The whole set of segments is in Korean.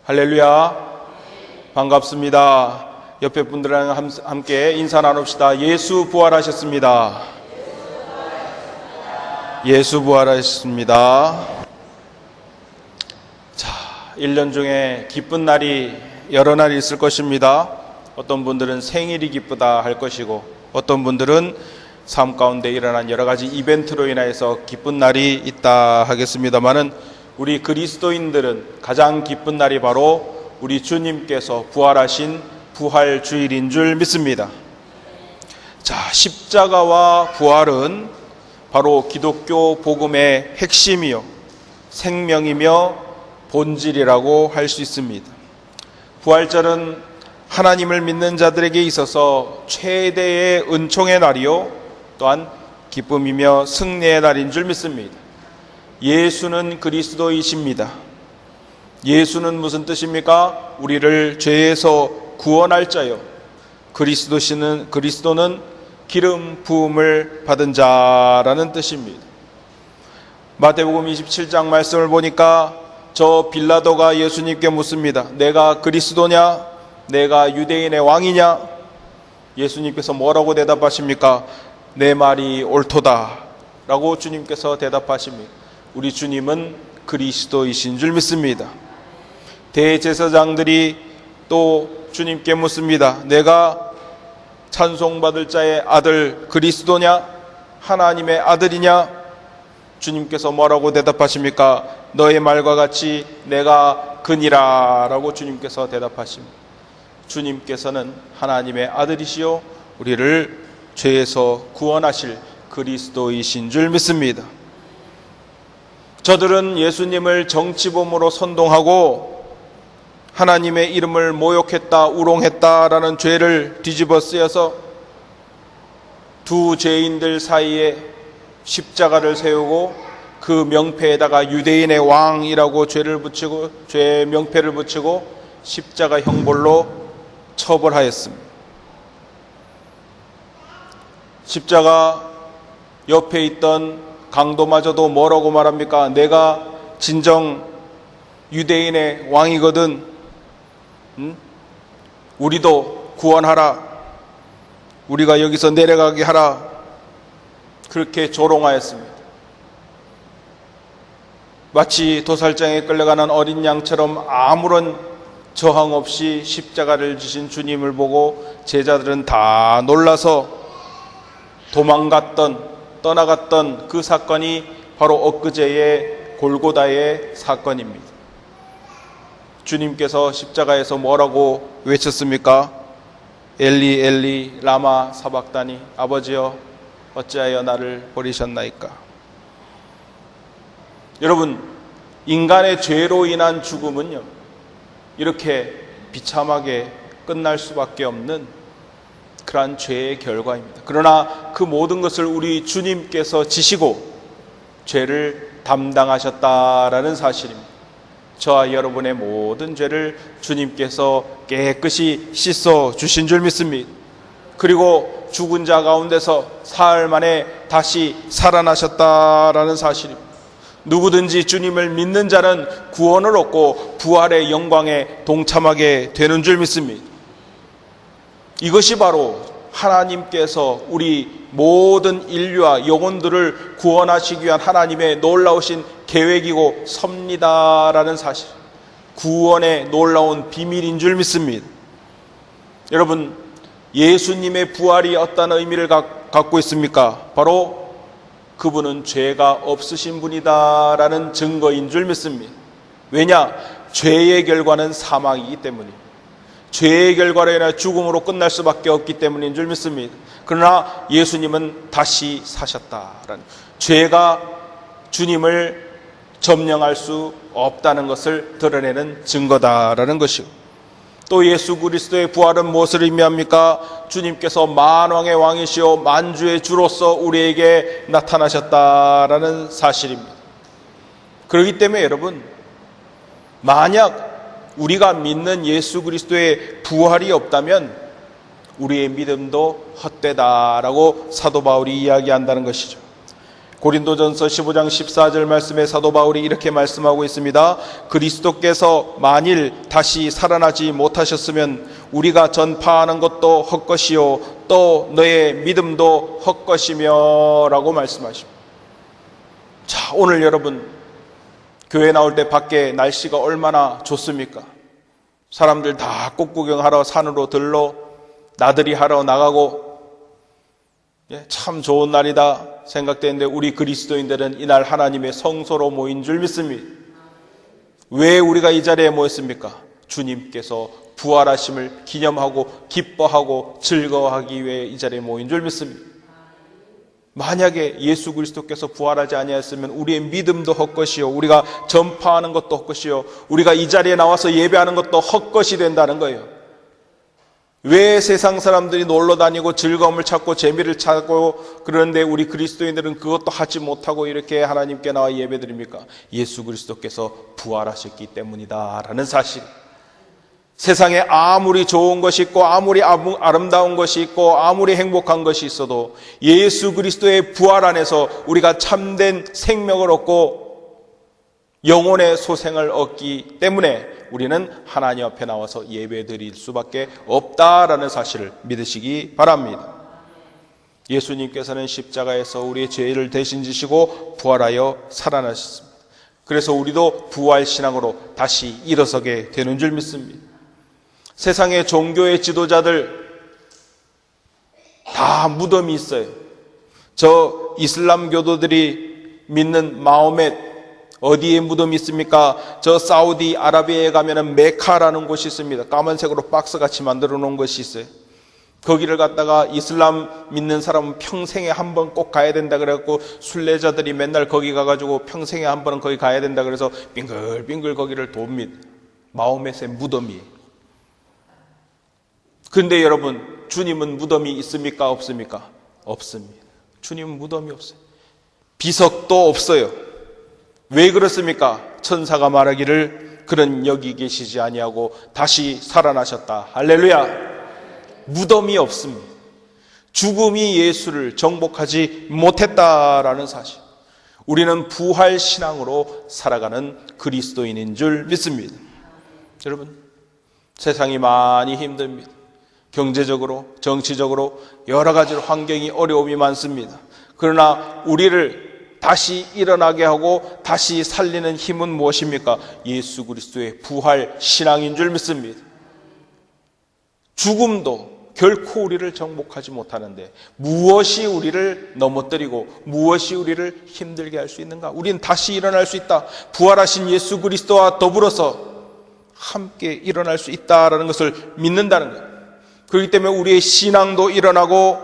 할렐루야. 반갑습니다. 옆에 분들이랑 함께 인사 나눕시다. 예수 부활하셨습니다. 예수 부활하셨습니다. 자, 1년 중에 기쁜 날이 여러 날이 있을 것입니다. 어떤 분들은 생일이 기쁘다 할 것이고, 어떤 분들은 삶 가운데 일어난 여러 가지 이벤트로 인해서 기쁜 날이 있다 하겠습니다만은, 우리 그리스도인들은 가장 기쁜 날이 바로 우리 주님께서 부활하신 부활주일인 줄 믿습니다. 자, 십자가와 부활은 바로 기독교 복음의 핵심이요, 생명이며 본질이라고 할 수 있습니다. 부활절은 하나님을 믿는 자들에게 있어서 최대의 은총의 날이요, 또한 기쁨이며 승리의 날인 줄 믿습니다. 예수는 그리스도이십니다. 예수는 무슨 뜻입니까? 우리를 죄에서 구원할 자요, 그리스도는 기름 부음을 받은 자라는 뜻입니다. 마태복음 27장 말씀을 보니까 저 빌라도가 예수님께 묻습니다. 내가 그리스도냐? 내가 유대인의 왕이냐? 예수님께서 뭐라고 대답하십니까? 내 말이 옳도다 라고 주님께서 대답하십니다. 우리 주님은 그리스도이신 줄 믿습니다. 대제사장들이 또 주님께 묻습니다. 내가 찬송받을 자의 아들 그리스도냐? 하나님의 아들이냐? 주님께서 뭐라고 대답하십니까? 너의 말과 같이 내가 그니라 라고 주님께서 대답하십니다. 주님께서는 하나님의 아들이시요, 우리를 죄에서 구원하실 그리스도이신 줄 믿습니다. 저들은 예수님을 정치범으로 선동하고 하나님의 이름을 모욕했다, 우롱했다라는 죄를 뒤집어 쓰여서 두 죄인들 사이에 십자가를 세우고 그 명패에다가 유대인의 왕이라고 죄 명패를 붙이고 십자가 형벌로 처벌하였습니다. 십자가 옆에 있던 강도마저도 뭐라고 말합니까? 내가 진정 유대인의 왕이거든, 우리도 구원하라, 우리가 여기서 내려가게 하라, 그렇게 조롱하였습니다. 마치 도살장에 끌려가는 어린 양처럼 아무런 저항 없이 십자가를 지신 주님을 보고 제자들은 다 놀라서 떠나갔던 그 사건이 바로 엊그제의 골고다의 사건입니다. 주님께서 십자가에서 뭐라고 외쳤습니까? 엘리 엘리 라마 사박다니, 아버지여 어찌하여 나를 버리셨나이까. 여러분, 인간의 죄로 인한 죽음은요, 이렇게 비참하게 끝날 수밖에 없는 그러한 죄의 결과입니다. 그러나 그 모든 것을 우리 주님께서 지시고 죄를 담당하셨다라는 사실입니다. 저와 여러분의 모든 죄를 주님께서 깨끗이 씻어 주신 줄 믿습니다. 그리고 죽은 자 가운데서 사흘 만에 다시 살아나셨다라는 사실입니다. 누구든지 주님을 믿는 자는 구원을 얻고 부활의 영광에 동참하게 되는 줄 믿습니다. 이것이 바로 하나님께서 우리 모든 인류와 영혼들을 구원하시기 위한 하나님의 놀라우신 계획이고 섭리다라는 사실, 구원의 놀라운 비밀인 줄 믿습니다. 여러분, 예수님의 부활이 어떤 의미를 갖고 있습니까? 바로 그분은 죄가 없으신 분이다라는 증거인 줄 믿습니다. 왜냐? 죄의 결과는 사망이기 때문입니다. 죄의 결과로 인해 죽음으로 끝날 수밖에 없기 때문인 줄 믿습니다. 그러나 예수님은 다시 사셨다라는, 죄가 주님을 점령할 수 없다는 것을 드러내는 증거다라는 것이고, 또 예수 그리스도의 부활은 무엇을 의미합니까? 주님께서 만왕의 왕이시오 만주의 주로서 우리에게 나타나셨다라는 사실입니다. 그렇기 때문에 여러분, 만약 우리가 믿는 예수 그리스도의 부활이 없다면 우리의 믿음도 헛되다라고 사도 바울이 이야기한다는 것이죠. 고린도전서 15장 14절 말씀에 사도 바울이 이렇게 말씀하고 있습니다. 그리스도께서 만일 다시 살아나지 못하셨으면 우리가 전파하는 것도 헛것이요 또 너의 믿음도 헛것이며 라고 말씀하십니다. 자, 오늘 여러분 교회 나올 때 밖에 날씨가 얼마나 좋습니까? 사람들 다 꽃구경하러 산으로 들러 나들이 하러 나가고 참 좋은 날이다 생각되는데 우리 그리스도인들은 이날 하나님의 성소로 모인 줄 믿습니다. 왜 우리가 이 자리에 모였습니까? 주님께서 부활하심을 기념하고 기뻐하고 즐거워하기 위해 이 자리에 모인 줄 믿습니다. 만약에 예수 그리스도께서 부활하지 아니하였으면 우리의 믿음도 헛것이요 우리가 전파하는 것도 헛것이요 우리가 이 자리에 나와서 예배하는 것도 헛것이 된다는 거예요. 왜 세상 사람들이 놀러 다니고 즐거움을 찾고 재미를 찾고 그러는데 우리 그리스도인들은 그것도 하지 못하고 이렇게 하나님께 나와 예배드립니까? 예수 그리스도께서 부활하셨기 때문이다 라는 사실. 세상에 아무리 좋은 것이 있고 아무리 아름다운 것이 있고 아무리 행복한 것이 있어도 예수 그리스도의 부활 안에서 우리가 참된 생명을 얻고 영혼의 소생을 얻기 때문에 우리는 하나님 앞에 나와서 예배드릴 수밖에 없다라는 사실을 믿으시기 바랍니다. 예수님께서는 십자가에서 우리의 죄를 대신 지시고 부활하여 살아나셨습니다. 그래서 우리도 부활신앙으로 다시 일어서게 되는 줄 믿습니다. 세상의 종교의 지도자들 다 무덤이 있어요. 저 이슬람 교도들이 믿는 마호멧 어디에 무덤이 있습니까? 저 사우디 아라비아에 가면은 메카라는 곳이 있습니다. 까만색으로 박스같이 만들어 놓은 것이 있어요. 거기를 갔다가 이슬람 믿는 사람은 평생에 한 번 꼭 가야 된다 그래갖고 순례자들이 맨날 거기 가가지고 평생에 한 번은 거기 가야 된다 그래서 빙글빙글 거기를 돕니다. 마호멧의 무덤이. 그런데 여러분, 주님은 무덤이 있습니까? 없습니까? 없습니다. 주님은 무덤이 없어요. 비석도 없어요. 왜 그렇습니까? 천사가 말하기를 그는 여기 계시지 아니하고 다시 살아나셨다. 할렐루야. 무덤이 없습니다. 죽음이 예수를 정복하지 못했다라는 사실. 우리는 부활 신앙으로 살아가는 그리스도인인 줄 믿습니다. 여러분, 세상이 많이 힘듭니다. 경제적으로, 정치적으로 여러 가지 환경이 어려움이 많습니다. 그러나 우리를 다시 일어나게 하고 다시 살리는 힘은 무엇입니까? 예수 그리스도의 부활 신앙인 줄 믿습니다. 죽음도 결코 우리를 정복하지 못하는데 무엇이 우리를 넘어뜨리고 무엇이 우리를 힘들게 할 수 있는가? 우리는 다시 일어날 수 있다. 부활하신 예수 그리스도와 더불어서 함께 일어날 수 있다라는 것을 믿는다는 거예요. 그렇기 때문에 우리의 신앙도 일어나고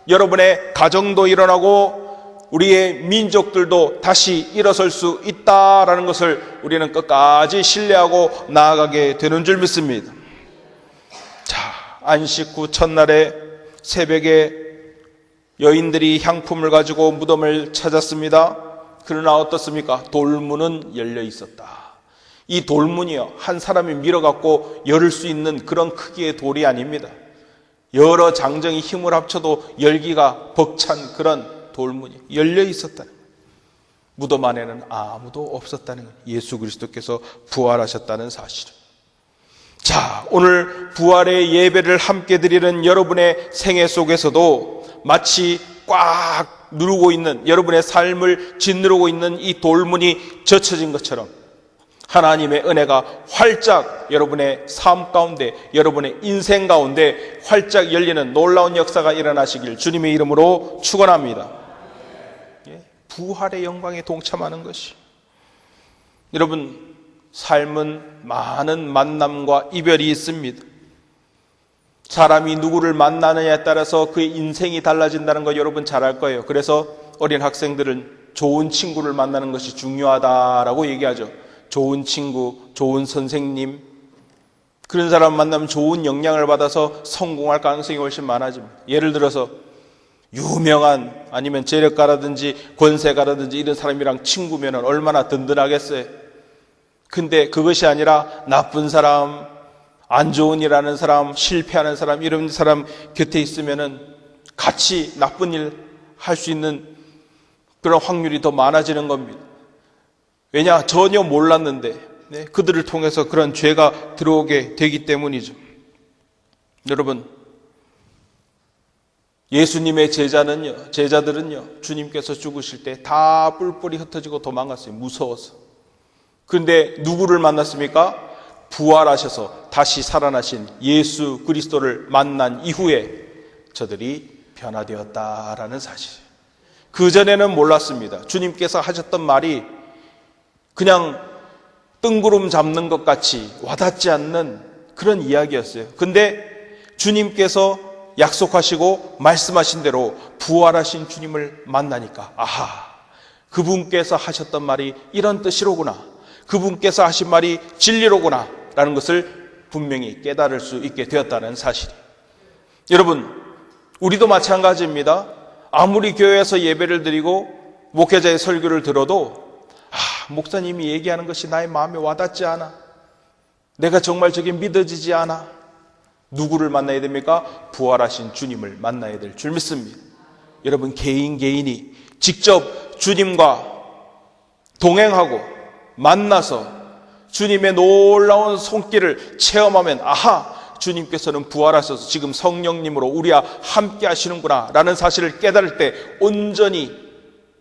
여러분의 가정도 일어나고 우리의 민족들도 다시 일어설 수 있다라는 것을 우리는 끝까지 신뢰하고 나아가게 되는 줄 믿습니다. 자, 안식 후 첫날에 새벽에 여인들이 향품을 가지고 무덤을 찾았습니다. 그러나 어떻습니까? 돌문은 열려 있었다. 이 돌문이요, 한 사람이 밀어갖고 열을 수 있는 그런 크기의 돌이 아닙니다. 여러 장정이 힘을 합쳐도 열기가 벅찬 그런 돌문이 열려 있었다는 거예요. 무덤 안에는 아무도 없었다는 거예요. 예수 그리스도께서 부활하셨다는 사실을. 자, 오늘 부활의 예배를 함께 드리는 여러분의 생애 속에서도 마치 꽉 누르고 있는, 여러분의 삶을 짓누르고 있는 이 돌문이 젖혀진 것처럼 하나님의 은혜가 활짝 여러분의 삶 가운데, 여러분의 인생 가운데 활짝 열리는 놀라운 역사가 일어나시길 주님의 이름으로 축원합니다. 부활의 영광에 동참하는 것이. 여러분, 삶은 많은 만남과 이별이 있습니다. 사람이 누구를 만나느냐에 따라서 그의 인생이 달라진다는 거 여러분 잘 알 거예요. 그래서 어린 학생들은 좋은 친구를 만나는 것이 중요하다라고 얘기하죠. 좋은 친구, 좋은 선생님, 그런 사람 만나면 좋은 영향을 받아서 성공할 가능성이 훨씬 많아집니다. 예를 들어서 유명한 아니면 재력가라든지 권세가라든지 이런 사람이랑 친구면 얼마나 든든하겠어요. 근데 그것이 아니라 나쁜 사람, 안 좋은 일 하는 사람, 실패하는 사람, 이런 사람 곁에 있으면 같이 나쁜 일 할 수 있는 그런 확률이 더 많아지는 겁니다. 왜냐? 전혀 몰랐는데 그들을 통해서 그런 죄가 들어오게 되기 때문이죠. 여러분, 예수님의 제자들은요, 주님께서 죽으실 때 다 뿔뿔이 흩어지고 도망갔어요. 무서워서. 그런데 누구를 만났습니까? 부활하셔서 다시 살아나신 예수 그리스도를 만난 이후에 저들이 변화되었다라는 사실. 그전에는 몰랐습니다. 주님께서 하셨던 말이 그냥 뜬구름 잡는 것 같이 와닿지 않는 그런 이야기였어요. 근데 주님께서 약속하시고 말씀하신 대로 부활하신 주님을 만나니까 아하, 그분께서 하셨던 말이 이런 뜻이로구나, 그분께서 하신 말이 진리로구나 라는 것을 분명히 깨달을 수 있게 되었다는 사실. 여러분, 우리도 마찬가지입니다. 아무리 교회에서 예배를 드리고 목회자의 설교를 들어도 목사님이 얘기하는 것이 나의 마음에 와닿지 않아, 내가 정말 저게 믿어지지 않아. 누구를 만나야 됩니까? 부활하신 주님을 만나야 될 줄 믿습니다. 여러분, 개인이 직접 주님과 동행하고 만나서 주님의 놀라운 손길을 체험하면 아하, 주님께서는 부활하셔서 지금 성령님으로 우리와 함께 하시는구나 라는 사실을 깨달을 때 온전히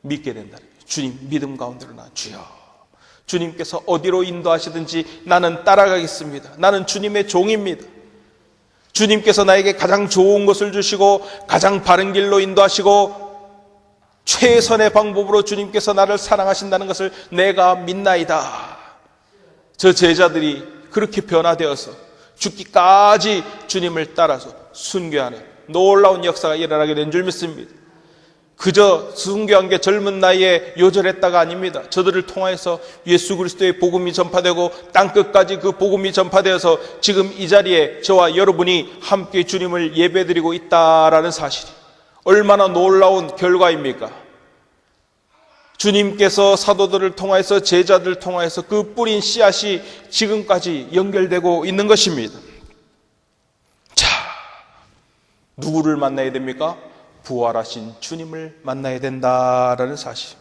믿게 된다는 거예요. 주님 믿음 가운데로 나 주여, 주님께서 어디로 인도하시든지 나는 따라가겠습니다. 나는 주님의 종입니다. 주님께서 나에게 가장 좋은 것을 주시고 가장 바른 길로 인도하시고 최선의 방법으로 주님께서 나를 사랑하신다는 것을 내가 믿나이다. 저 제자들이 그렇게 변화되어서 죽기까지 주님을 따라서 순교하는 놀라운 역사가 일어나게 된 줄 믿습니다. 그저 순교한 게 젊은 나이에 요절했다가 아닙니다. 저들을 통하여서 예수 그리스도의 복음이 전파되고 땅끝까지 그 복음이 전파되어서 지금 이 자리에 저와 여러분이 함께 주님을 예배드리고 있다라는 사실이 얼마나 놀라운 결과입니까? 주님께서 사도들을 통하여서 제자들을 통하여서 그 뿌린 씨앗이 지금까지 연결되고 있는 것입니다. 자, 누구를 만나야 됩니까? 부활하신 주님을 만나야 된다라는 사실.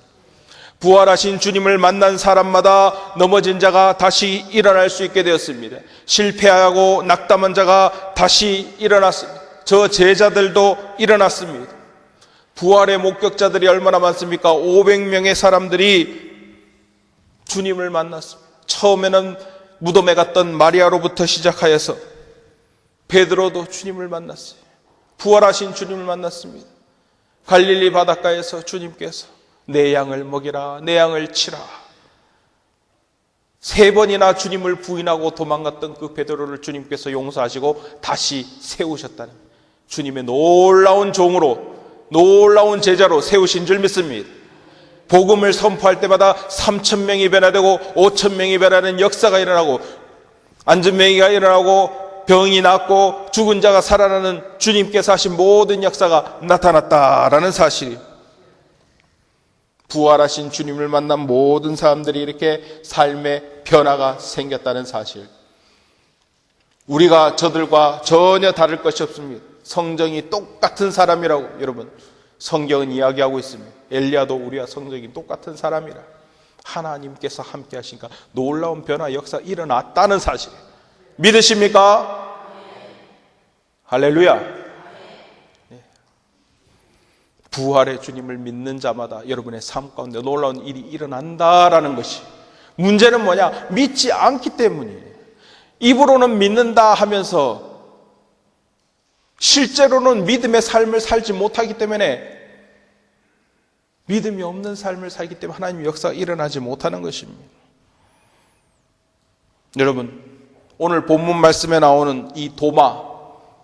부활하신 주님을 만난 사람마다 넘어진 자가 다시 일어날 수 있게 되었습니다. 실패하고 낙담한 자가 다시 일어났습니다. 저 제자들도 일어났습니다. 부활의 목격자들이 얼마나 많습니까? 500명의 사람들이 주님을 만났습니다. 처음에는 무덤에 갔던 마리아로부터 시작하여서 베드로도 주님을 만났어요. 부활하신 주님을 만났습니다. 갈릴리 바닷가에서 주님께서 내 양을 먹이라, 내 양을 치라. 3번이나 주님을 부인하고 도망갔던 그 베드로를 주님께서 용서하시고 다시 세우셨다는 주님의 놀라운 종으로, 놀라운 제자로 세우신 줄 믿습니다. 복음을 선포할 때마다 3,000명이 변화되고 5,000명이 변화되는 역사가 일어나고 안전명의가 일어나고 병이 낫고 죽은 자가 살아나는 주님께서 하신 모든 역사가 나타났다라는 사실이, 부활하신 주님을 만난 모든 사람들이 이렇게 삶의 변화가 생겼다는 사실, 우리가 저들과 전혀 다를 것이 없습니다. 성정이 똑같은 사람이라고 여러분 성경은 이야기하고 있습니다. 엘리야도 우리와 성정이 똑같은 사람이라 하나님께서 함께 하시니까 놀라운 변화 역사 일어났다는 사실 믿으십니까? 할렐루야. 부활의 주님을 믿는 자마다 여러분의 삶 가운데 놀라운 일이 일어난다라는 것이, 문제는 뭐냐? 믿지 않기 때문이에요. 입으로는 믿는다 하면서 실제로는 믿음의 삶을 살지 못하기 때문에, 믿음이 없는 삶을 살기 때문에 하나님의 역사가 일어나지 못하는 것입니다. 여러분, 오늘 본문 말씀에 나오는 이 도마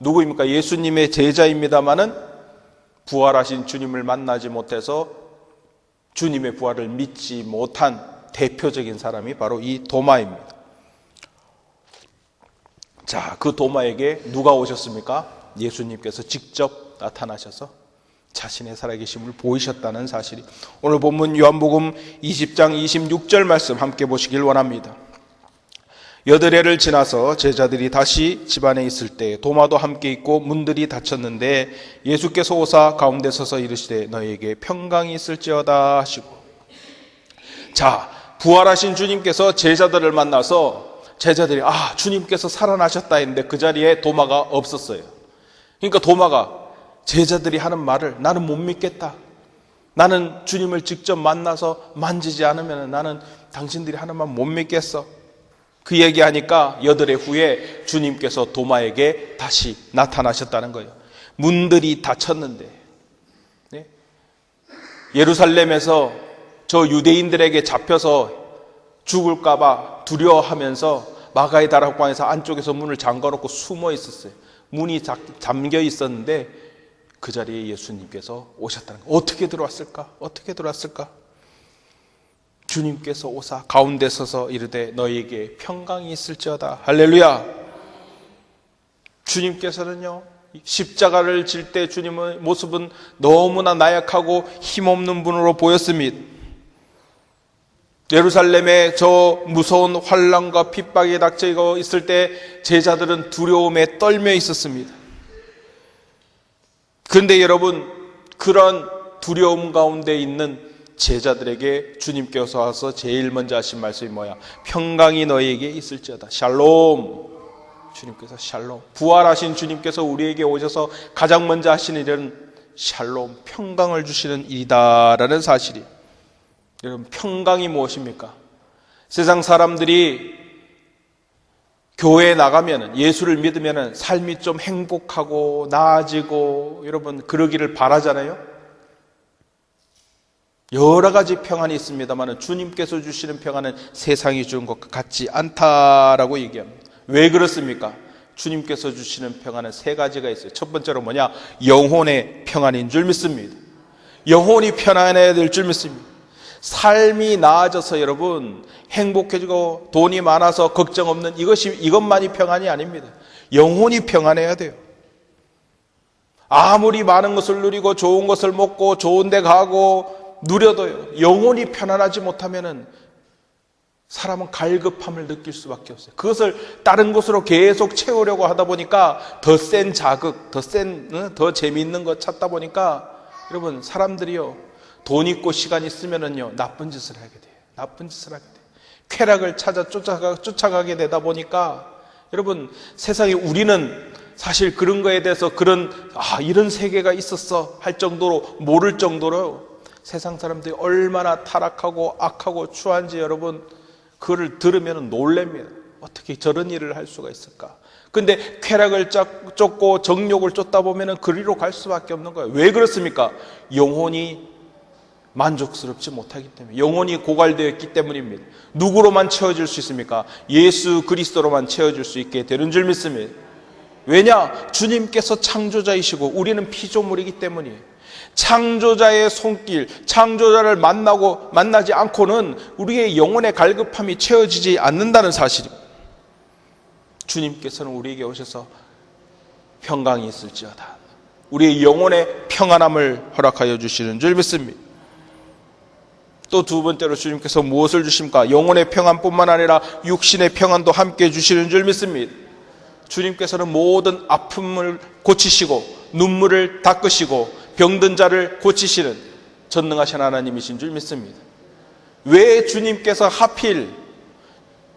누구입니까? 예수님의 제자입니다마는 부활하신 주님을 만나지 못해서 주님의 부활을 믿지 못한 대표적인 사람이 바로 이 도마입니다. 자, 그 도마에게 누가 오셨습니까? 예수님께서 직접 나타나셔서 자신의 살아계심을 보이셨다는 사실이, 오늘 본문 요한복음 20장 26절 말씀 함께 보시길 원합니다. 8해를 지나서 제자들이 다시 집안에 있을 때 도마도 함께 있고 문들이 닫혔는데 예수께서 오사 가운데 서서 이르시되 너희에게 평강이 있을지어다 하시고. 자, 부활하신 주님께서 제자들을 만나서 제자들이 주님께서 살아나셨다 했는데 그 자리에 도마가 없었어요. 그러니까 도마가 제자들이 하는 말을 나는 못 믿겠다. 나는 주님을 직접 만나서 만지지 않으면 나는 당신들이 하는 말 못 믿겠어. 그 얘기하니까 8해 후에 주님께서 도마에게 다시 나타나셨다는 거예요. 문들이 닫혔는데, 네? 예루살렘에서 저 유대인들에게 잡혀서 죽을까봐 두려워하면서 마가의 다락방에서 안쪽에서 문을 잠가놓고 숨어 있었어요. 문이 잠겨 있었는데 그 자리에 예수님께서 오셨다는 거예요. 어떻게 들어왔을까? 어떻게 들어왔을까? 주님께서 오사 가운데 서서 이르되 너희에게 평강이 있을지어다. 할렐루야. 주님께서는요, 십자가를 질 때 주님의 모습은 너무나 나약하고 힘없는 분으로 보였습니다. 예루살렘에 저 무서운 환난과 핍박에 닥쳐 있을 때 제자들은 두려움에 떨며 있었습니다. 그런데 여러분, 그런 두려움 가운데 있는 제자들에게 주님께서 와서 제일 먼저 하신 말씀이 뭐야? 평강이 너희에게 있을지어다. 샬롬. 주님께서 샬롬. 부활하신 주님께서 우리에게 오셔서 가장 먼저 하시는 일은 샬롬, 평강을 주시는 일이다라는 사실이. 여러분, 평강이 무엇입니까? 세상 사람들이 교회에 나가면, 예수를 믿으면 삶이 좀 행복하고 나아지고 여러분 그러기를 바라잖아요. 여러 가지 평안이 있습니다만 주님께서 주시는 평안은 세상이 주는 것과 같지 않다라고 얘기합니다. 왜 그렇습니까? 주님께서 주시는 평안은 3가지가 있어요. 첫 번째로 뭐냐? 영혼의 평안인 줄 믿습니다. 영혼이 편안해야 될 줄 믿습니다. 삶이 나아져서 여러분 행복해지고 돈이 많아서 걱정 없는 이것만이 평안이 아닙니다. 영혼이 평안해야 돼요. 아무리 많은 것을 누리고 좋은 것을 먹고 좋은 데 가고 누려도요, 영혼이 편안하지 못하면은 사람은 갈급함을 느낄 수밖에 없어요. 그것을 다른 것으로 계속 채우려고 하다 보니까 더 센 자극, 더 재미있는 것 찾다 보니까 여러분 사람들이요, 돈 있고 시간 있으면은요 나쁜 짓을 하게 돼요. 나쁜 짓을 하게 돼요. 쾌락을 찾아 쫓아가게 되다 보니까 여러분 세상에 우리는 사실 그런 거에 대해서 이런 세계가 있었어 할 정도로 모를 정도로 세상 사람들이 얼마나 타락하고 악하고 추한지 여러분 그거를 들으면 놀랍니다. 어떻게 저런 일을 할 수가 있을까? 근데 쾌락을 쫓고 정욕을 쫓다 보면 그리로 갈 수밖에 없는 거예요. 왜 그렇습니까? 영혼이 만족스럽지 못하기 때문에, 영혼이 고갈되어 있기 때문입니다. 누구로만 채워질 수 있습니까? 예수 그리스도로만 채워질 수 있게 되는 줄 믿습니다. 왜냐? 주님께서 창조자이시고 우리는 피조물이기 때문이에요. 창조자의 손길, 창조자를 만나지 않고는 우리의 영혼의 갈급함이 채워지지 않는다는 사실입니다. 주님께서는 우리에게 오셔서 평강이 있을지어다. 우리의 영혼의 평안함을 허락하여 주시는 줄 믿습니다. 또 두 번째로 주님께서 무엇을 주십니까? 영혼의 평안뿐만 아니라 육신의 평안도 함께 주시는 줄 믿습니다. 주님께서는 모든 아픔을 고치시고 눈물을 닦으시고 병든 자를 고치시는 전능하신 하나님이신 줄 믿습니다. 왜 주님께서 하필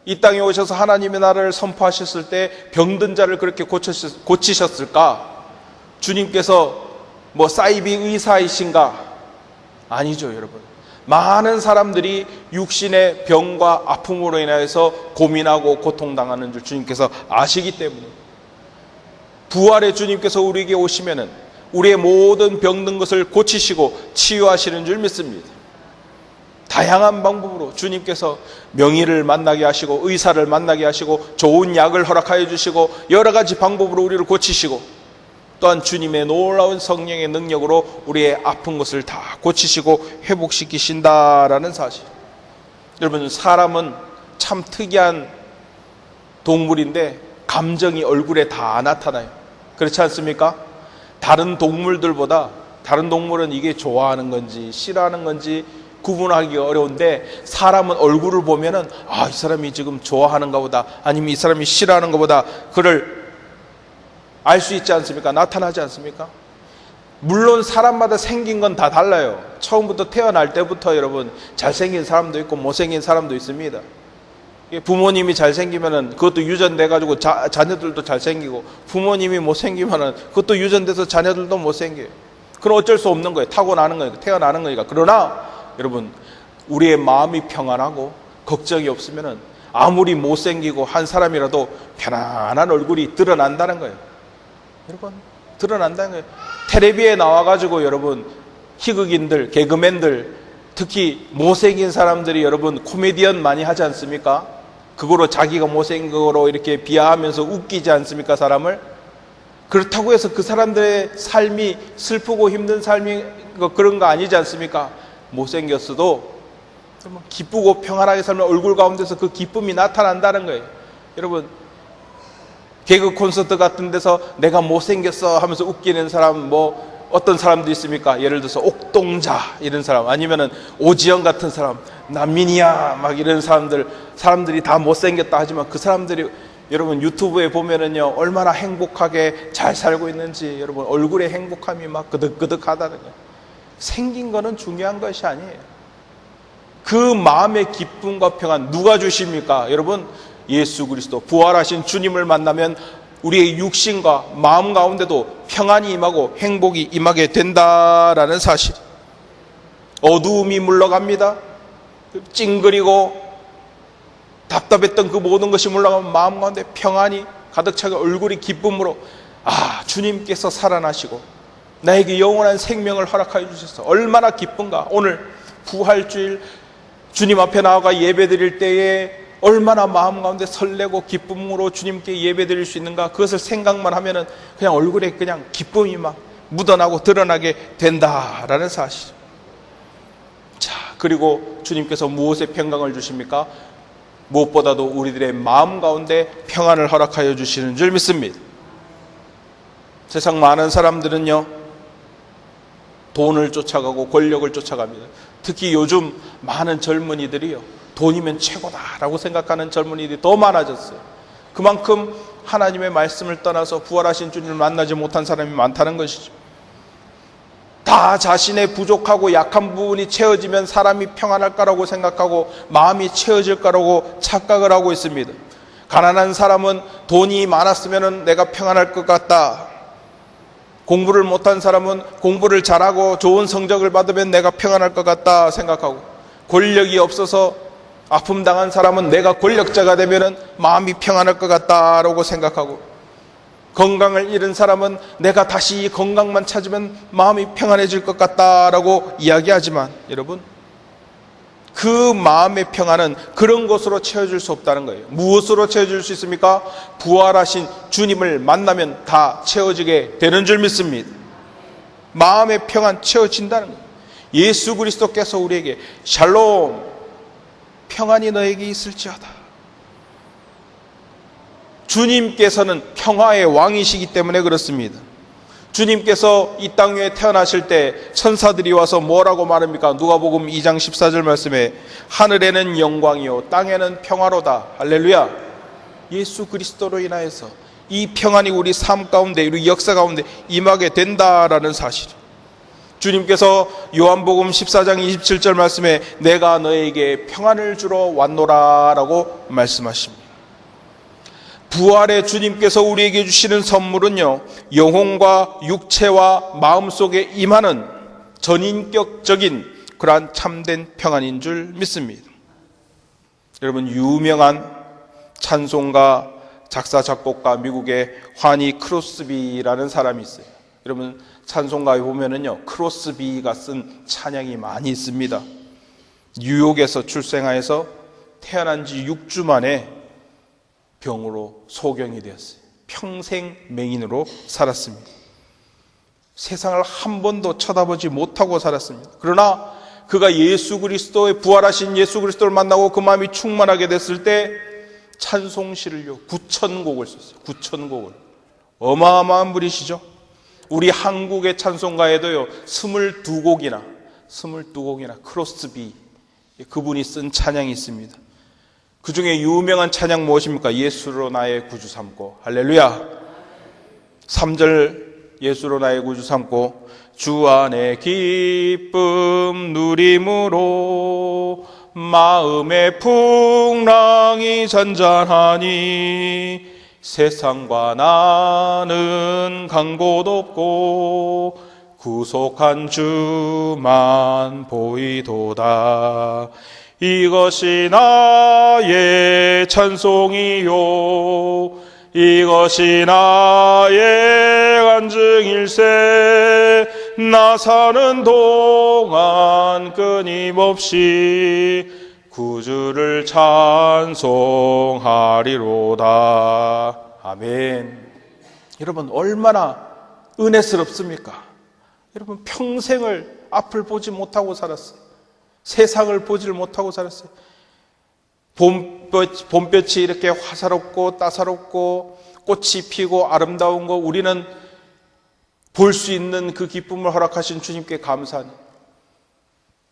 이 땅에 오셔서 하나님의 나라를 선포하셨을 때 병든 자를 그렇게 고치셨을까? 주님께서 사이비 의사이신가? 아니죠, 여러분. 많은 사람들이 육신의 병과 아픔으로 인해서 고민하고 고통당하는 줄 주님께서 아시기 때문에 부활의 주님께서 우리에게 오시면은 우리의 모든 병든 것을 고치시고 치유하시는 줄 믿습니다. 다양한 방법으로 주님께서 명의를 만나게 하시고 의사를 만나게 하시고 좋은 약을 허락하여 주시고 여러 가지 방법으로 우리를 고치시고 또한 주님의 놀라운 성령의 능력으로 우리의 아픈 것을 다 고치시고 회복시키신다라는 사실. 여러분, 사람은 참 특이한 동물인데 감정이 얼굴에 다 나타나요. 그렇지 않습니까? 다른 동물들보다, 다른 동물은 이게 좋아하는 건지 싫어하는 건지 구분하기가 어려운데 사람은 얼굴을 보면은 이 사람이 지금 좋아하는가 보다, 아니면 이 사람이 싫어하는가 보다, 그를 알 수 있지 않습니까? 나타나지 않습니까? 물론 사람마다 생긴 건 다 달라요. 처음부터 태어날 때부터 여러분 잘생긴 사람도 있고 못생긴 사람도 있습니다. 부모님이 잘생기면은 그것도 유전돼 가지고 자녀들도 잘생기고, 부모님이 못생기면은 그것도 유전돼서 자녀들도 못생겨요. 그건 어쩔 수 없는 거예요. 타고나는 거니까, 태어나는 거니까. 그러나 여러분, 우리의 마음이 평안하고 걱정이 없으면은 아무리 못생기고 한 사람이라도 편안한 얼굴이 드러난다는 거예요. 여러분, 드러난다는 거예요. 텔레비에 나와가지고 여러분 희극인들, 개그맨들, 특히 못생긴 사람들이 여러분 코미디언 많이 하지 않습니까? 그거로 자기가 못생긴 거로 이렇게 비하하면서 웃기지 않습니까, 사람을? 그렇다고 해서 그 사람들의 삶이 슬프고 힘든 삶이 그런 거 아니지 않습니까? 못생겼어도 기쁘고 평안하게 살면 얼굴 가운데서 그 기쁨이 나타난다는 거예요. 여러분, 개그 콘서트 같은 데서 내가 못생겼어 하면서 웃기는 사람, 어떤 사람도 있습니까? 예를 들어서 옥동자 이런 사람, 아니면은 오지영 같은 사람, 난민이야 막 이런 사람들이 다 못생겼다 하지만 그 사람들이 여러분 유튜브에 보면은요 얼마나 행복하게 잘 살고 있는지, 여러분 얼굴에 행복함이 막 그득그득하다는 거예요. 생긴 거는 중요한 것이 아니에요. 그 마음의 기쁨과 평안 누가 주십니까? 여러분, 예수 그리스도 부활하신 주님을 만나면 우리의 육신과 마음 가운데도 평안이 임하고 행복이 임하게 된다라는 사실. 어두움이 물러갑니다. 찡그리고 답답했던 그 모든 것이 물러가면 마음 가운데 평안이 가득 차게 얼굴이 기쁨으로, 주님께서 살아나시고 나에게 영원한 생명을 허락하여 주셔서 얼마나 기쁜가. 오늘 부활주일 주님 앞에 나아가 예배드릴 때에 얼마나 마음 가운데 설레고 기쁨으로 주님께 예배드릴 수 있는가. 그것을 생각만 하면은 그냥 얼굴에 그냥 기쁨이 막 묻어나고 드러나게 된다라는 사실. 자, 그리고 주님께서 무엇에 평강을 주십니까? 무엇보다도 우리들의 마음 가운데 평안을 허락하여 주시는 줄 믿습니다. 세상 많은 사람들은요 돈을 쫓아가고 권력을 쫓아갑니다. 특히 요즘 많은 젊은이들이요 돈이면 최고다라고 생각하는 젊은이들이 더 많아졌어요. 그만큼 하나님의 말씀을 떠나서 부활하신 주님을 만나지 못한 사람이 많다는 것이죠. 다 자신의 부족하고 약한 부분이 채워지면 사람이 평안할 거라고 생각하고 마음이 채워질 거라고 착각을 하고 있습니다. 가난한 사람은 돈이 많았으면 내가 평안할 것 같다. 공부를 못한 사람은 공부를 잘하고 좋은 성적을 받으면 내가 평안할 것 같다 생각하고, 권력이 없어서 아픔 당한 사람은 내가 권력자가 되면 마음이 평안할 것 같다라고 생각하고, 건강을 잃은 사람은 내가 다시 건강만 찾으면 마음이 평안해질 것 같다라고 이야기하지만, 여러분, 그 마음의 평안은 그런 것으로 채워질 수 없다는 거예요. 무엇으로 채워질 수 있습니까? 부활하신 주님을 만나면 다 채워지게 되는 줄 믿습니다. 마음의 평안 채워진다는 거예요. 예수 그리스도께서 우리에게 샬롬, 평안이 너에게 있을지어다. 주님께서는 평화의 왕이시기 때문에 그렇습니다. 주님께서 이 땅 위에 태어나실 때 천사들이 와서 뭐라고 말합니까? 누가복음 2장 14절 말씀에 하늘에는 영광이요 땅에는 평화로다. 할렐루야. 예수 그리스도로 인하여서 이 평안이 우리 삶 가운데, 우리 역사 가운데 임하게 된다라는 사실. 주님께서 요한복음 14장 27절 말씀에 내가 너에게 평안을 주러 왔노라라고 말씀하십니다. 부활의 주님께서 우리에게 주시는 선물은요, 영혼과 육체와 마음속에 임하는 전인격적인 그러한 참된 평안인 줄 믿습니다. 여러분, 유명한 찬송가 작사 작곡가 미국의 화니 크로스비라는 사람이 있어요. 여러분, 찬송가에 보면은요 크로스비가 쓴 찬양이 많이 있습니다. 뉴욕에서 출생하여서 태어난 지 6주 만에 병으로 소경이 되었어요. 평생 맹인으로 살았습니다. 세상을 한 번도 쳐다보지 못하고 살았습니다. 그러나 그가 예수 그리스도의 부활하신 예수 그리스도를 만나고 그 마음이 충만하게 됐을 때 찬송시를요 9,000곡을 썼어요. 9,000곡을. 어마어마한 분이시죠. 우리 한국의 찬송가에도요 22곡이나 22곡이나 크로스비 그분이 쓴 찬양이 있습니다. 그 중에 유명한 찬양 무엇입니까? 예수로 나의 구주 삼고. 할렐루야. 3절 예수로 나의 구주 삼고 주 안에 기쁨 누림으로 마음의 풍랑이 잔잔하니 세상과 나는 간 곳 없고 구속한 주만 보이도다. 이것이 나의 찬송이요 이것이 나의 간증일세. 나 사는 동안 끊임없이 구주를 찬송하리로다. 아멘. 여러분 얼마나 은혜스럽습니까? 여러분 평생을 앞을 보지 못하고 살았어요. 세상을 보지를 못하고 살았어요. 봄볕이 이렇게 화사롭고 따사롭고 꽃이 피고 아름다운 거 우리는 볼 수 있는 그 기쁨을 허락하신 주님께 감사하니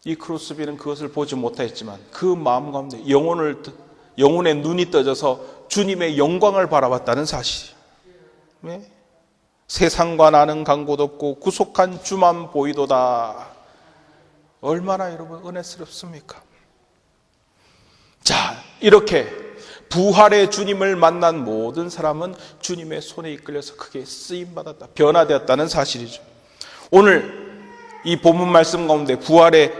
이 크로스비는 그것을 보지 못했지만 그 마음 가운데 영혼의 눈이 떠져서 주님의 영광을 바라봤다는 사실. 네? 세상과 나는 간 곳 없고 구속한 주만 보이도다. 얼마나 여러분 은혜스럽습니까? 자, 이렇게 부활의 주님을 만난 모든 사람은 주님의 손에 이끌려서 크게 쓰임받았다, 변화되었다는 사실이죠. 오늘 이 본문 말씀 가운데 부활의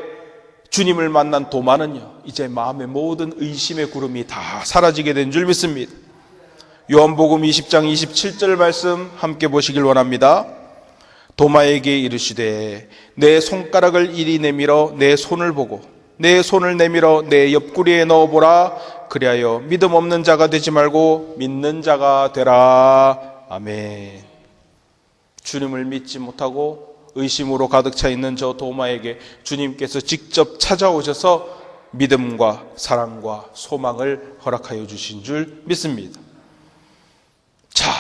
주님을 만난 도마는요, 이제 마음의 모든 의심의 구름이 다 사라지게 된 줄 믿습니다. 요한복음 20장 27절 말씀 함께 보시길 원합니다. 도마에게 이르시되 내 손가락을 이리 내밀어 내 손을 보고 내 손을 내밀어 내 옆구리에 넣어보라. 그리하여 믿음 없는 자가 되지 말고 믿는 자가 되라. 아멘. 주님을 믿지 못하고 의심으로 가득 차 있는 저 도마에게 주님께서 직접 찾아오셔서 믿음과 사랑과 소망을 허락하여 주신 줄 믿습니다. 자,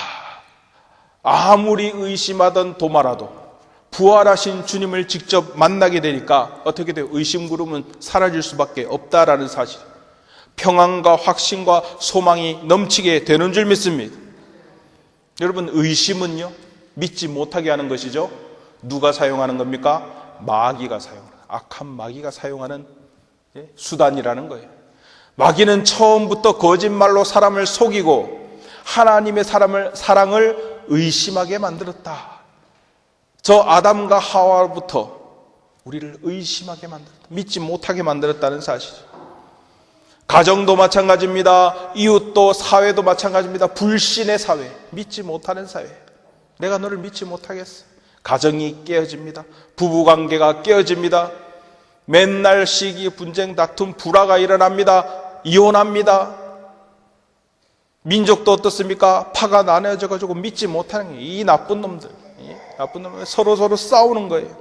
아무리 의심하던 도마라도 부활하신 주님을 직접 만나게 되니까 어떻게 돼요? 의심구름은 사라질 수밖에 없다라는 사실. 평안과 확신과 소망이 넘치게 되는 줄 믿습니다. 여러분, 의심은요, 믿지 못하게 하는 것이죠. 누가 사용하는 겁니까? 마귀가 사용하는, 악한 마귀가 사용하는 수단이라는 거예요. 마귀는 처음부터 거짓말로 사람을 속이고 하나님의 사랑을 의심하게 만들었다. 저 아담과 하와부터 우리를 의심하게 만들었다. 믿지 못하게 만들었다는 사실이죠. 가정도 마찬가지입니다. 이웃도, 사회도 마찬가지입니다. 불신의 사회, 믿지 못하는 사회. 내가 너를 믿지 못하겠어. 가정이 깨어집니다. 부부관계가 깨어집니다. 맨날 시기, 분쟁, 다툼, 불화가 일어납니다. 이혼합니다. 민족도 어떻습니까? 파가 나눠져가지고 믿지 못하는 이 나쁜 놈들, 서로 싸우는 거예요.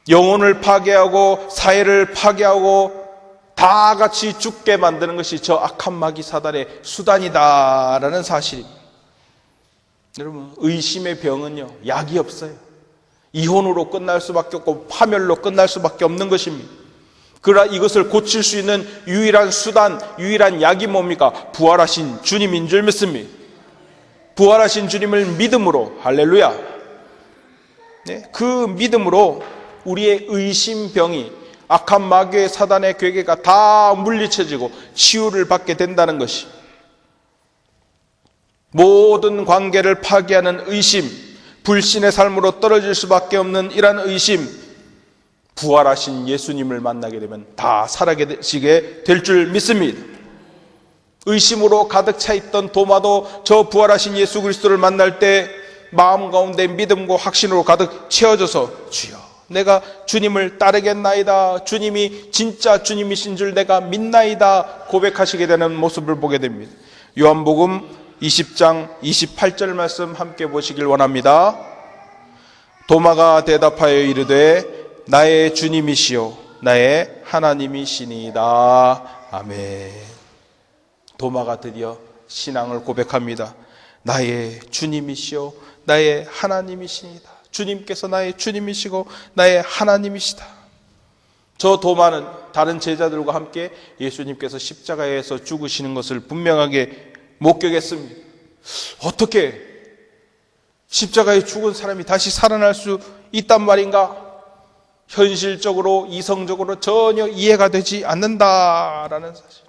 영혼을 파괴하고 사회를 파괴하고 다 같이 죽게 만드는 것이 저 악한 마귀 사단의 수단이다라는 사실입니다. 여러분, 의심의 병은요, 약이 없어요. 이혼으로 끝날 수밖에 없고 파멸로 끝날 수밖에 없는 것입니다. 그러나 이것을 고칠 수 있는 유일한 수단, 유일한 약이 뭡니까? 부활하신 주님인 줄 믿습니다. 부활하신 주님을 믿음으로, 할렐루야. 네, 그 믿음으로 우리의 의심병이, 악한 마귀의 사단의 괴계가 다 물리쳐지고 치유를 받게 된다는 것이, 모든 관계를 파괴하는 의심, 불신의 삶으로 떨어질 수밖에 없는 이러한 의심, 부활하신 예수님을 만나게 되면 다 사라지게 될 줄 믿습니다. 의심으로 가득 차 있던 도마도 저 부활하신 예수 그리스도를 만날 때 마음 가운데 믿음과 확신으로 가득 채워져서, 주여, 내가 주님을 따르겠나이다, 주님이 진짜 주님이신 줄 내가 믿나이다 고백하시게 되는 모습을 보게 됩니다. 요한복음 20장 28절 말씀 함께 보시길 원합니다. 도마가 대답하여 이르되 나의 주님이시요 나의 하나님이시니이다. 아멘. 도마가 드디어 신앙을 고백합니다. 나의 주님이시요 나의 하나님이시니이다. 주님께서 나의 주님이시고 나의 하나님이시다. 저 도마는 다른 제자들과 함께 예수님께서 십자가에서 죽으시는 것을 분명하게 목격했습니다. 어떻게 십자가에 죽은 사람이 다시 살아날 수 있단 말인가? 현실적으로, 이성적으로 전혀 이해가 되지 않는다라는 사실.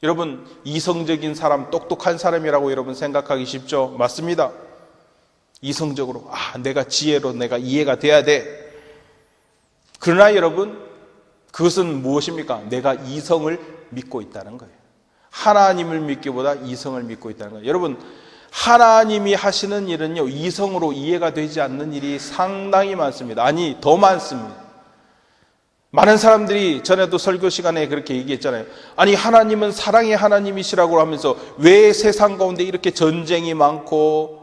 여러분, 이성적인 사람, 똑똑한 사람이라고 여러분 생각하기 쉽죠? 맞습니다. 이성적으로, 내가 지혜로 내가 이해가 돼야 돼. 그러나 여러분, 그것은 무엇입니까? 내가 이성을 믿고 있다는 거예요. 하나님을 믿기보다 이성을 믿고 있다는 거예요. 여러분, 하나님이 하시는 일은요, 이성으로 이해가 되지 않는 일이 상당히 많습니다. 아니, 더 많습니다. 많은 사람들이 전에도 설교 시간에 그렇게 얘기했잖아요. 아니, 하나님은 사랑의 하나님이시라고 하면서 왜 세상 가운데 이렇게 전쟁이 많고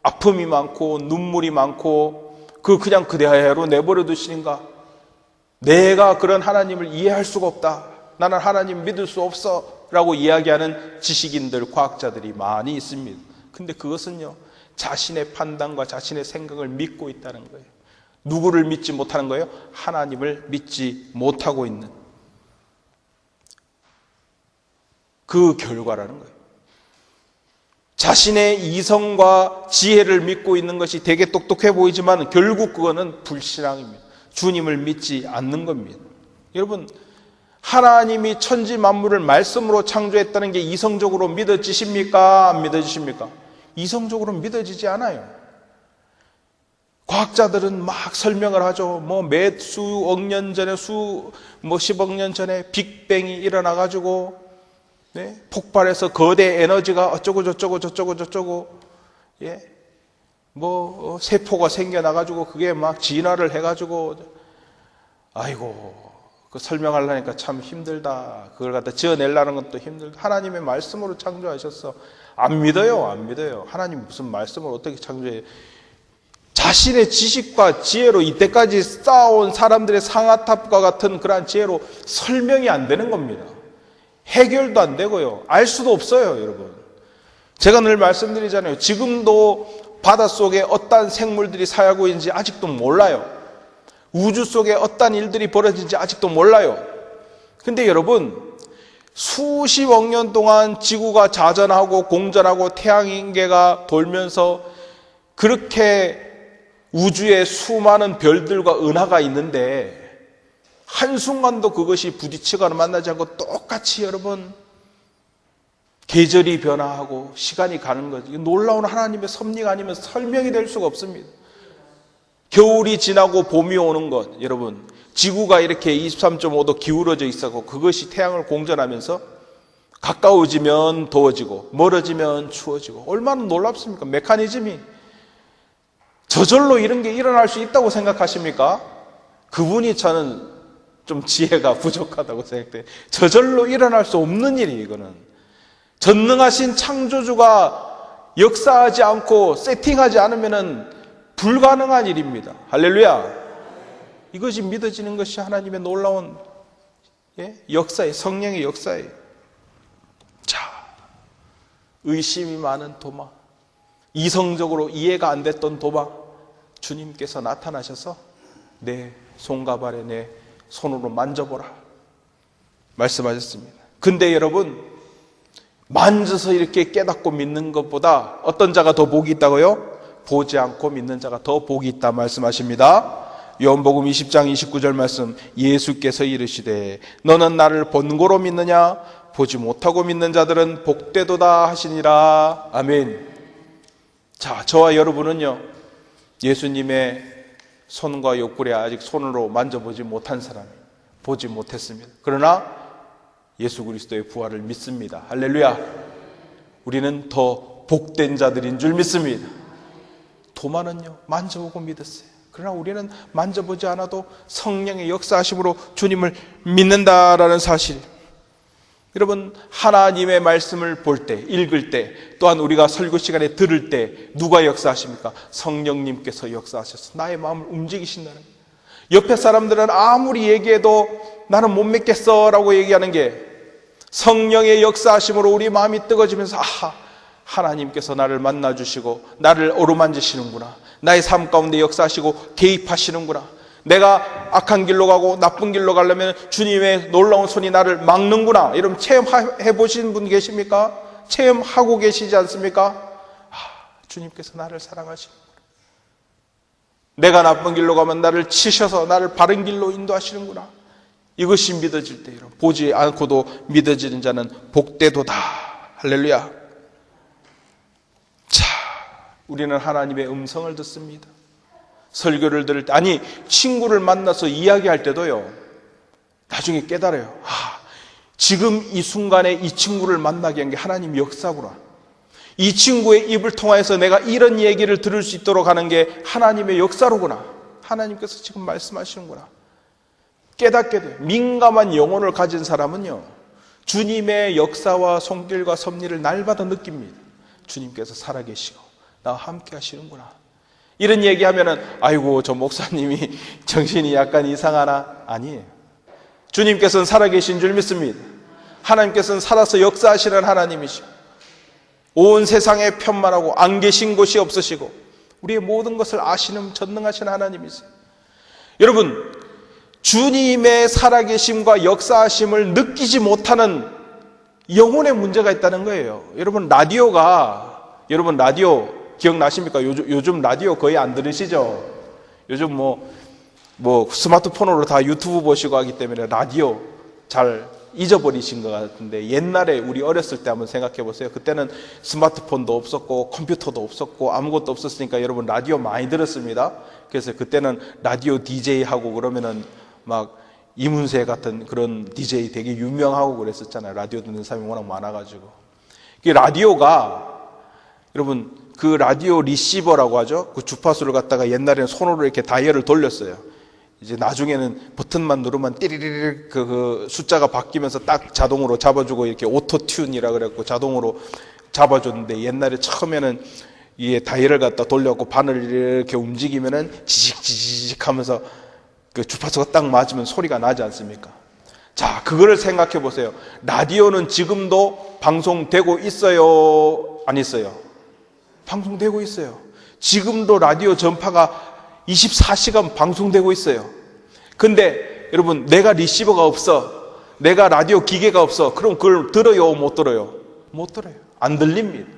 아픔이 많고 눈물이 많고 그냥 그대로 내버려 두시는가? 내가 그런 하나님을 이해할 수가 없다. 나는 하나님 믿을 수 없어 라고 이야기하는 지식인들, 과학자들이 많이 있습니다. 근데 그것은요, 자신의 판단과 자신의 생각을 믿고 있다는 거예요. 누구를 믿지 못하는 거예요? 하나님을 믿지 못하고 있는 그 결과라는 거예요. 자신의 이성과 지혜를 믿고 있는 것이 되게 똑똑해 보이지만 결국 그거는 불신앙입니다. 주님을 믿지 않는 겁니다. 여러분, 하나님이 천지 만물을 말씀으로 창조했다는 게 이성적으로 믿어지십니까? 안 믿어지십니까? 이성적으로 믿어지지 않아요. 과학자들은 막 설명을 하죠. 몇 수억 년 전에, 10억 년 전에 빅뱅이 일어나가지고, 폭발해서 거대 에너지가 어쩌고, 세포가 생겨나가지고 그게 막 진화를 해가지고, 아이고, 그 설명하려니까 참 힘들다. 그걸 갖다 지어내려는 것도 힘들다. 하나님의 말씀으로 창조하셨어. 안 믿어요. 하나님 무슨 말씀을 어떻게 창조해요? 자신의 지식과 지혜로 이때까지 쌓아온 사람들의 상아탑과 같은 그러한 지혜로 설명이 안 되는 겁니다. 해결도 안 되고요. 알 수도 없어요, 여러분. 제가 늘 말씀드리잖아요. 지금도 바닷속에 어떤 생물들이 살고 있는지 아직도 몰라요. 우주 속에 어떤 일들이 벌어진지 아직도 몰라요. 근데 여러분, 수십억 년 동안 지구가 자전하고 공전하고 태양인계가 돌면서 그렇게 우주에 수많은 별들과 은하가 있는데 한순간도 그것이 부딪히거나 만나지 않고 똑같이 여러분 계절이 변화하고 시간이 가는 거죠. 놀라운 하나님의 섭리가 아니면 설명이 될 수가 없습니다. 겨울이 지나고 봄이 오는 것, 여러분, 지구가 이렇게 23.5도 기울어져 있었고 그것이 태양을 공전하면서 가까워지면 더워지고 멀어지면 추워지고 얼마나 놀랍습니까? 메커니즘이. 저절로 이런 게 일어날 수 있다고 생각하십니까? 그분이 저는 좀 지혜가 부족하다고 생각돼요. 저절로 일어날 수 없는 일이에요, 이거는. 전능하신 창조주가 역사하지 않고 세팅하지 않으면은 불가능한 일입니다. 할렐루야. 이것이 믿어지는 것이 하나님의 놀라운 역사예요. 성령의 역사예요. 자, 의심이 많은 도마, 이성적으로 이해가 안 됐던 도마, 주님께서 나타나셔서 내 손과 발에 내 손으로 만져보라 말씀하셨습니다. 근데 여러분, 만져서 이렇게 깨닫고 믿는 것보다 어떤 자가 더 복이 있다고요? 보지 않고 믿는 자가 더 복이 있다 말씀하십니다. 요한복음 20장 29절 말씀, 예수께서 이르시되 너는 나를 본고로 믿느냐? 보지 못하고 믿는 자들은 복되도다 하시니라. 아멘. 자, 저와 여러분은요, 예수님의 손과 옆구리에 아직 손으로 만져보지 못한 사람이에요. 보지 못했습니다. 그러나 예수 그리스도의 부활을 믿습니다. 할렐루야. 우리는 더 복된 자들인 줄 믿습니다. 도마는요, 만져보고 믿었어요. 그러나 우리는 만져보지 않아도 성령의 역사하심으로 주님을 믿는다라는 사실. 여러분, 하나님의 말씀을 볼 때, 읽을 때, 또한 우리가 설교 시간에 들을 때 누가 역사하십니까? 성령님께서 역사하셔서 나의 마음을 움직이신다는 거예요. 옆에 사람들은 아무리 얘기해도 나는 못 믿겠어 라고 얘기하는 게 성령의 역사하심으로 우리 마음이 뜨거지면서, 아하, 하나님께서 나를 만나주시고 나를 어루만지시는구나. 나의 삶 가운데 역사하시고 개입하시는구나. 내가 악한 길로 가고 나쁜 길로 가려면 주님의 놀라운 손이 나를 막는구나. 여러분 체험해 보신 분 계십니까? 체험하고 계시지 않습니까? 주님께서 나를 사랑하시는구나. 내가 나쁜 길로 가면 나를 치셔서 나를 바른 길로 인도하시는구나. 이것이 믿어질 때, 여러분, 보지 않고도 믿어지는 자는 복되도다. 할렐루야. 자, 우리는 하나님의 음성을 듣습니다. 설교를 들을 때, 아니 친구를 만나서 이야기할 때도요, 나중에 깨달아요. 지금 이 순간에 이 친구를 만나게 한 게 하나님 역사구나. 이 친구의 입을 통해서 내가 이런 얘기를 들을 수 있도록 하는 게 하나님의 역사로구나. 하나님께서 지금 말씀하시는구나. 깨닫게 돼요. 민감한 영혼을 가진 사람은요, 주님의 역사와 손길과 섭리를 날마다 느낍니다. 주님께서 살아계시고 나와 함께 하시는구나. 이런 얘기하면은 아이고 저 목사님이 정신이 약간 이상하나? 아니에요. 주님께서는 살아계신 줄 믿습니다. 하나님께서는 살아서 역사하시는 하나님이시고 온 세상에 편만하고 안 계신 곳이 없으시고 우리의 모든 것을 아시는 전능하신 하나님이세요. 여러분, 주님의 살아계심과 역사하심을 느끼지 못하는 영혼의 문제가 있다는 거예요. 여러분 라디오 기억나십니까? 요즘 라디오 거의 안 들으시죠? 요즘 뭐 스마트폰으로 다 유튜브 보시고 하기 때문에 라디오 잘 잊어버리신 것 같은데, 옛날에 우리 어렸을 때 한번 생각해 보세요. 그때는 스마트폰도 없었고 컴퓨터도 없었고 아무것도 없었으니까 여러분 라디오 많이 들었습니다. 그래서 그때는 라디오 DJ 하고 그러면은 막 이문세 같은 그런 DJ 되게 유명하고 그랬었잖아요. 라디오 듣는 사람이 워낙 많아가지고. 라디오가 여러분 그 라디오 리시버라고 하죠. 그 주파수를 갖다가 옛날에는 손으로 이렇게 다이얼을 돌렸어요. 이제 나중에는 버튼만 누르면 띠리리리 그 숫자가 바뀌면서 딱 자동으로 잡아주고 이렇게 오토튠이라 그랬고 자동으로 잡아줬는데, 옛날에 처음에는 이게 다이얼을 갖다 돌려갖고 바늘을 이렇게 움직이면은 지직지직 하면서 그 주파수가 딱 맞으면 소리가 나지 않습니까? 자, 그거를 생각해 보세요. 라디오는 지금도 방송되고 있어요? 안 있어요? 방송되고 있어요. 지금도 라디오 전파가 24시간 방송되고 있어요. 근데 여러분, 내가 리시버가 없어, 내가 라디오 기계가 없어, 그럼 그걸 들어요? 못 들어요? 못 들어요. 안 들립니다.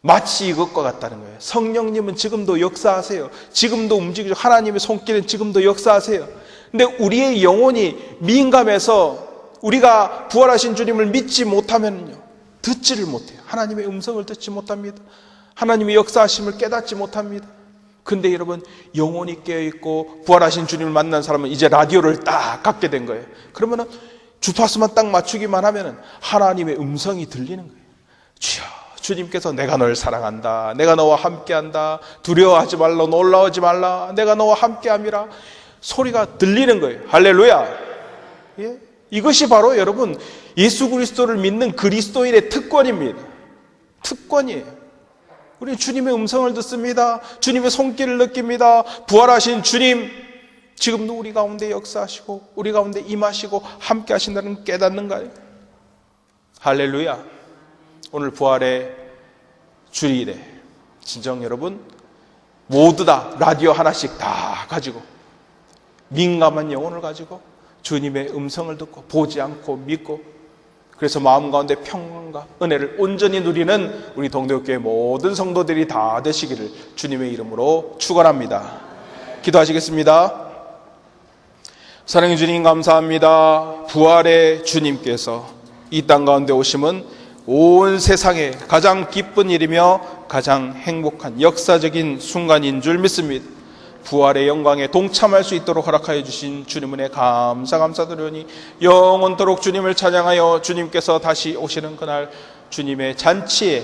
마치 이것과 같다는 거예요. 성령님은 지금도 역사하세요. 지금도 움직이죠. 하나님의 손길은 지금도 역사하세요. 근데 우리의 영혼이 민감해서 우리가 부활하신 주님을 믿지 못하면요, 듣지를 못해요. 하나님의 음성을 듣지 못합니다. 하나님의 역사하심을 깨닫지 못합니다. 근데 여러분, 영혼이 깨어있고 부활하신 주님을 만난 사람은 이제 라디오를 딱 갖게 된 거예요. 그러면은 주파수만 딱 맞추기만 하면은 하나님의 음성이 들리는 거예요. 주여, 주님께서 내가 널 사랑한다, 내가 너와 함께한다, 두려워하지 말라, 놀라워하지 말라, 내가 너와 함께함이라, 소리가 들리는 거예요. 할렐루야. 예? 이것이 바로 여러분 예수 그리스도를 믿는 그리스도인의 특권입니다. 특권이에요. 우리 주님의 음성을 듣습니다. 주님의 손길을 느낍니다. 부활하신 주님 지금도 우리 가운데 역사하시고 우리 가운데 임하시고 함께 하신다는 깨닫는 거예요. 할렐루야. 오늘 부활의 주일에 진정 여러분 모두 다 라디오 하나씩 다 가지고 민감한 영혼을 가지고 주님의 음성을 듣고 보지 않고 믿고, 그래서 마음 가운데 평안과 은혜를 온전히 누리는 우리 동대교회 모든 성도들이 다 되시기를 주님의 이름으로 축원합니다. 기도하시겠습니다. 사랑해 주님 감사합니다. 부활의 주님께서 이 땅 가운데 오심은 온 세상에 가장 기쁜 일이며 가장 행복한 역사적인 순간인 줄 믿습니다. 부활의 영광에 동참할 수 있도록 허락하여 주신 주님 은혜 감사드리오니 영원토록 주님을 찬양하여 주님께서 다시 오시는 그날 주님의 잔치에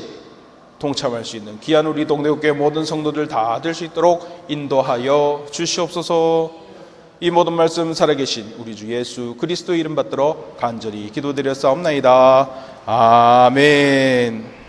동참할 수 있는 귀한 우리 동대교회 모든 성도들 다 될 수 있도록 인도하여 주시옵소서. 이 모든 말씀 살아계신 우리 주 예수 그리스도 이름 받들어 간절히 기도드렸사옵나이다. 아멘.